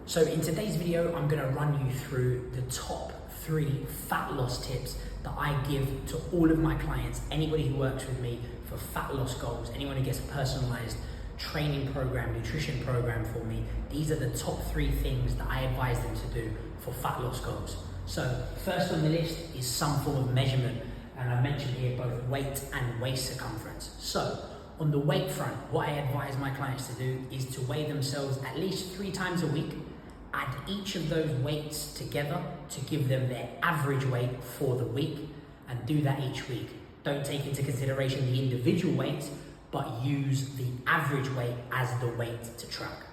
So in today's video, I'm gonna run you through the top 3 fat loss tips that I give to all of my clients, anybody who works with me for fat loss goals, anyone who gets a personalized training program, nutrition program for me. These are the top 3 things that I advise them to do for fat loss goals. So first on the list is some form of measurement, and I mentioned here both weight and waist circumference. So on the weight front, what I advise my clients to do is to weigh themselves at least 3 times a week, add each of those weights together to give them their average weight for the week, and do that each week. Don't take into consideration the individual weights, but use the average weight as the weight to track.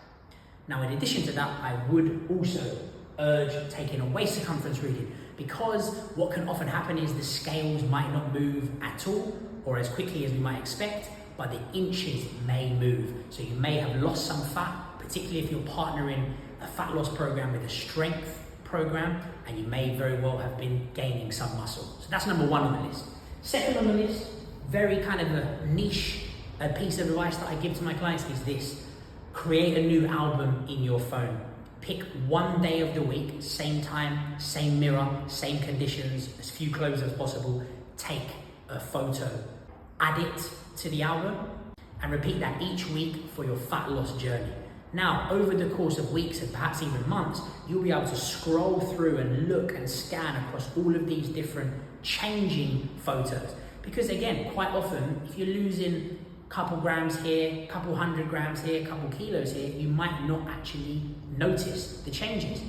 Now, in addition to that, I would also urge taking a waist circumference reading, because what can often happen is the scales might not move at all or as quickly as we might expect, but the inches may move. So you may have lost some fat, particularly if you're partnering a fat loss program with a strength program, and you may very well have been gaining some muscle. So that's number 1 on the list. Second on the list, very kind of a niche piece of advice that I give to my clients is this: create a new album in your phone. Pick one day of the week, same time, same mirror, same conditions, as few clothes as possible. Take a photo, add it to the album, and repeat that each week for your fat loss journey. Now, over the course of weeks and perhaps even months, you'll be able to scroll through and look and scan across all of these different changing photos. Because again, quite often, if you're losing a couple grams here, couple 100 grams here, couple kilos here, you might not actually notice the changes.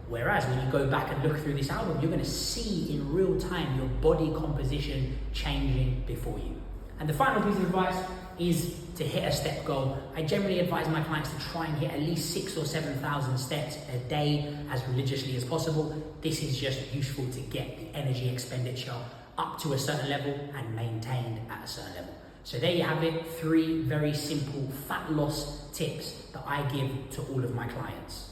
Whereas when you go back and look through this album, you're gonna see in real time your body composition changing before you. And the final piece of advice is to hit a step goal. I generally advise my clients to try and hit at least 6,000 or 7,000 steps a day as religiously as possible. This is just useful to get the energy expenditure up to a certain level and maintained at a certain level. So there you have it, 3 very simple fat loss tips that I give to all of my clients.